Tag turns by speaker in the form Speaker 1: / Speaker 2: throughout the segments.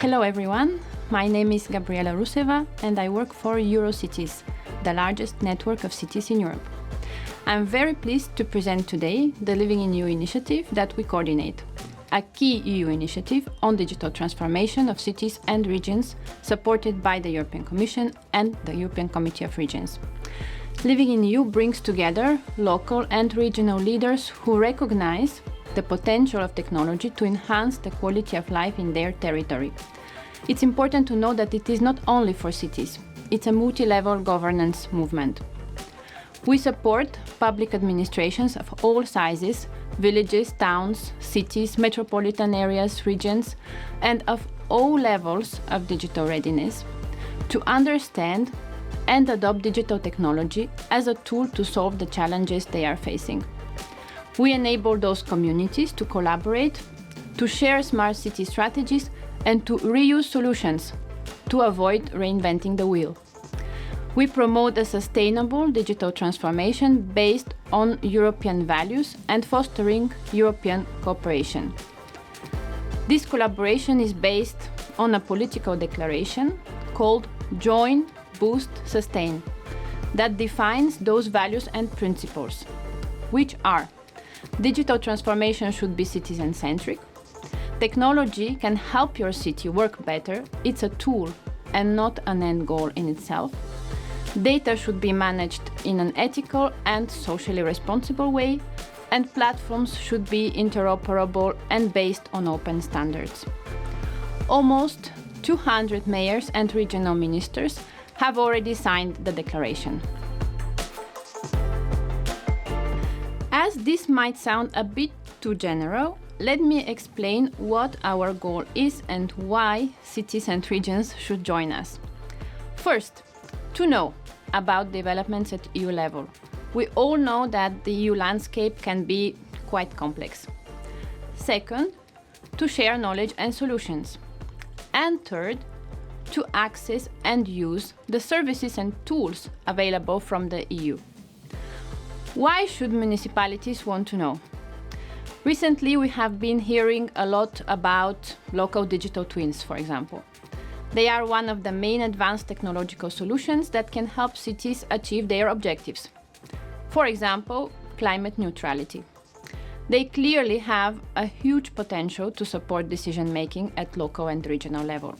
Speaker 1: Hello everyone, my name is Gabriela Ruseva and I work for Eurocities, the largest network of cities in Europe. I'm very pleased to present today the Living-in.EU initiative that we coordinate, a key EU initiative on digital transformation of cities and regions supported by the European Commission and the European Committee of Regions. Living-in.EU brings together local and regional leaders who recognize the potential of technology to enhance the quality of life in their territory. It's important to know that it is not only for cities, it's a multi-level governance movement. We support public administrations of all sizes, villages, towns, cities, metropolitan areas, regions, and of all levels of digital readiness to understand and adopt digital technology as a tool to solve the challenges they are facing. We enable those communities to collaborate, to share smart city strategies, and to reuse solutions to avoid reinventing the wheel. We promote a sustainable digital transformation based on European values and fostering European cooperation. This collaboration is based on a political declaration called Join, Boost, Sustain that defines those values and principles, which are: digital transformation should be citizen-centric. Technology can help your city work better. It's a tool and not an end goal in itself. Data should be managed in an ethical and socially responsible way, and platforms should be interoperable and based on open standards. Almost 200 mayors and regional ministers have already signed the declaration. As this might sound a bit too general, let me explain what our goal is and why cities and regions should join us. First, to know about developments at EU level. We all know that the EU landscape can be quite complex. Second, to share knowledge and solutions. And third, to access and use the services and tools available from the EU. Why should municipalities want to know? Recently, we have been hearing a lot about local digital twins, for example. They are one of the main advanced technological solutions that can help cities achieve their objectives. For example, climate neutrality. They clearly have a huge potential to support decision-making at local and regional level.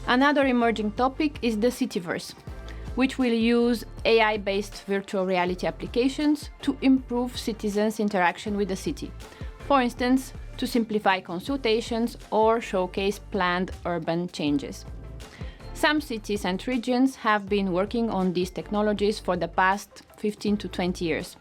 Speaker 1: Another emerging topic is the Cityverse, which will use AI-based virtual reality applications to improve citizens' interaction with the city. For instance, to simplify consultations or showcase planned urban changes. Some cities and regions have been working on these technologies for the past 15 to 20 years,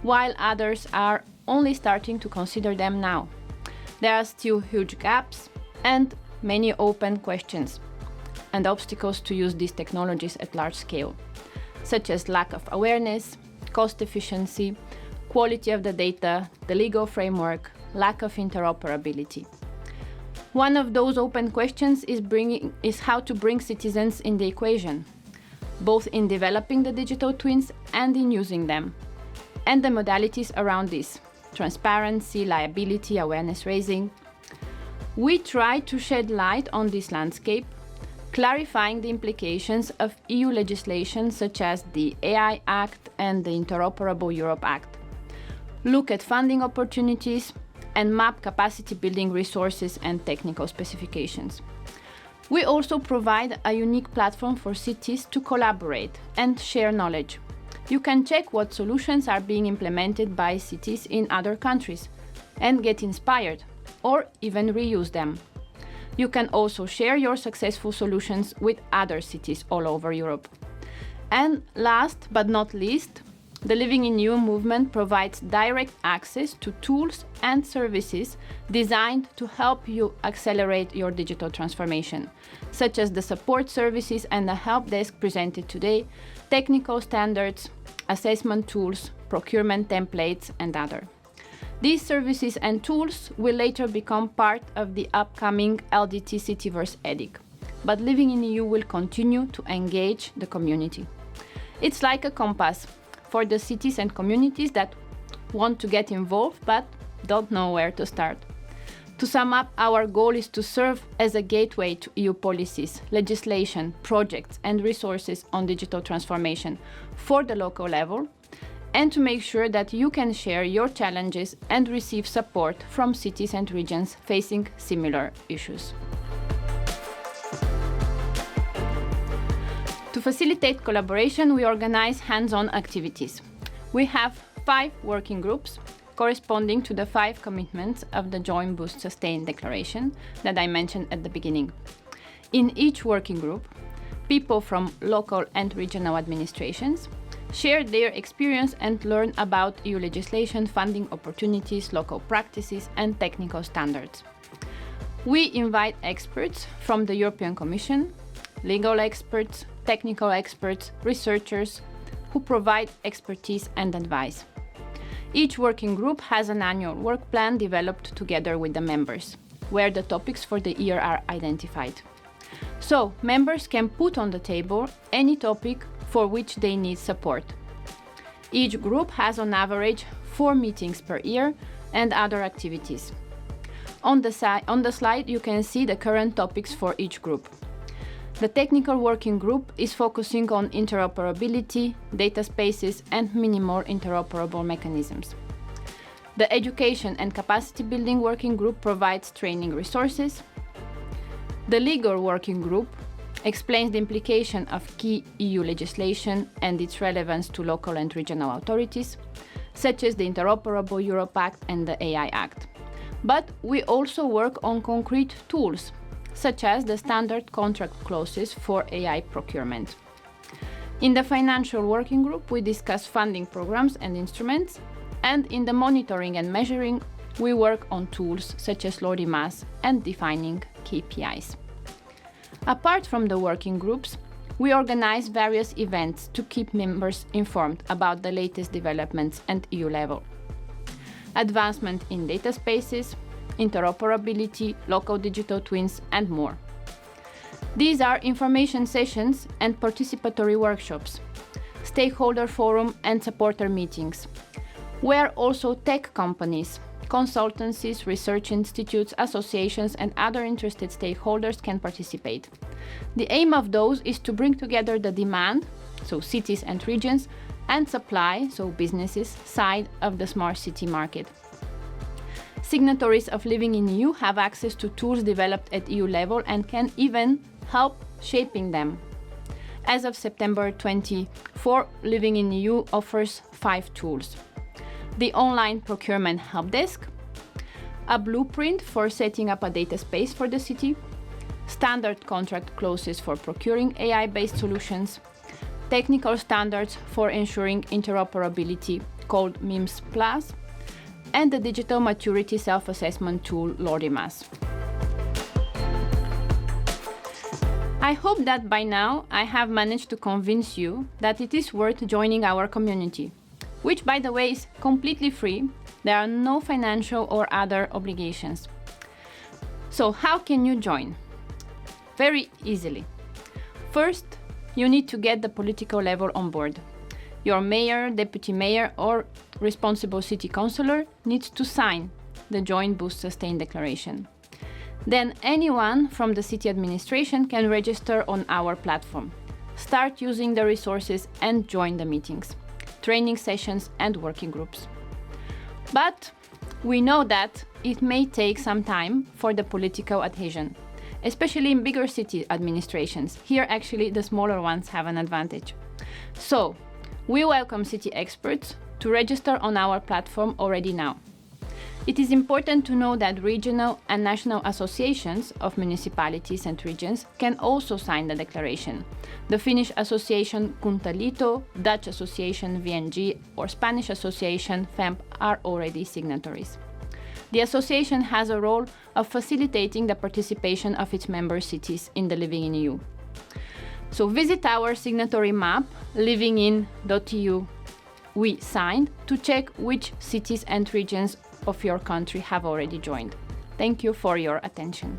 Speaker 1: while others are only starting to consider them now. There are still huge gaps and many open questions and obstacles to use these technologies at large scale, such as lack of awareness, cost efficiency, quality of the data, the legal framework, lack of interoperability. One of those open questions is how to bring citizens in the equation, both in developing the digital twins and in using them, and the modalities around this: transparency, liability, awareness raising. We try to shed light on this landscape, clarifying the implications of EU legislation such as the AI Act and the Interoperable Europe Act, look at funding opportunities, and map capacity building resources and technical specifications. We also provide a unique platform for cities to collaborate and share knowledge. You can check what solutions are being implemented by cities in other countries and get inspired, or even reuse them. You can also share your successful solutions with other cities all over Europe. And last but not least, the Living-in.EU movement provides direct access to tools and services designed to help you accelerate your digital transformation, such as the support services and the help desk presented today, technical standards, assessment tools, procurement templates, and other. These services and tools will later become part of the upcoming LDT Cityverse EDIC, but Living-in.EU will continue to engage the community. It's like a compass for the cities and communities that want to get involved but don't know where to start. To sum up, our goal is to serve as a gateway to EU policies, legislation, projects, and resources on digital transformation for the local level, and to make sure that you can share your challenges and receive support from cities and regions facing similar issues. To facilitate collaboration, we organize hands-on activities. We have 5 working groups corresponding to the 5 commitments of the Joint Boost Sustain Declaration that I mentioned at the beginning. In each working group, people from local and regional administrations share their experience and learn about EU legislation, funding opportunities, local practices, and technical standards. We invite experts from the European Commission, legal experts, technical experts, researchers who provide expertise and advice. Each working group has an annual work plan developed together with the members, where the topics for the year are identified. So, members can put on the table any topic for which they need support. Each group has on average 4 meetings per year and other activities. On the slide you can see the current topics for each group. The technical working group is focusing on interoperability, data spaces, and minimal interoperable mechanisms. The education and capacity building working group provides training resources. The legal working group explains the implication of key EU legislation and its relevance to local and regional authorities, such as the Interoperable Europe Act and the AI Act. But we also work on concrete tools, such as the standard contract clauses for AI procurement. In the financial working group, we discuss funding programs and instruments, and in the monitoring and measuring, we work on tools such as LoRiMAS and defining KPIs. Apart from the working groups, we organize various events to keep members informed about the latest developments at EU level. Advancement in data spaces, interoperability, local digital twins, and more. These are information sessions and participatory workshops, stakeholder forum and supporter meetings, where also tech companies, consultancies, research institutes, associations, and other interested stakeholders can participate. The aim of those is to bring together the demand, so cities and regions, and supply, so businesses, side of the smart city market. Signatories of Living-in.EU have access to tools developed at EU level and can even help shaping them. As of September 24, Living-in.EU offers 5 tools. The online procurement help desk, a blueprint for setting up a data space for the city, standard contract clauses for procuring AI-based solutions, technical standards for ensuring interoperability called MIMS+, and the digital maturity self-assessment tool LoRiMAS. I hope that by now I have managed to convince you that it is worth joining our community, which, by the way, is completely free. There are no financial or other obligations. So how can you join? Very easily. First, you need to get the political level on board. Your mayor, deputy mayor, or responsible city councillor needs to sign the Joint Boost Sustain Declaration. Then anyone from the city administration can register on our platform, start using the resources, and join the meetings, training sessions, and working groups. But we know that it may take some time for the political adhesion, especially in bigger city administrations. Here, actually, the smaller ones have an advantage. So, we welcome city experts to register on our platform already now. It is important to know that regional and national associations of municipalities and regions can also sign the declaration. The Finnish association Kuntaliitto, Dutch association VNG, or Spanish association FEMP are already signatories. The association has a role of facilitating the participation of its member cities in the Living-in.EU. So visit our signatory map, Living-in.EU, we signed, to check which cities and regions of your country have already joined. Thank you for your attention.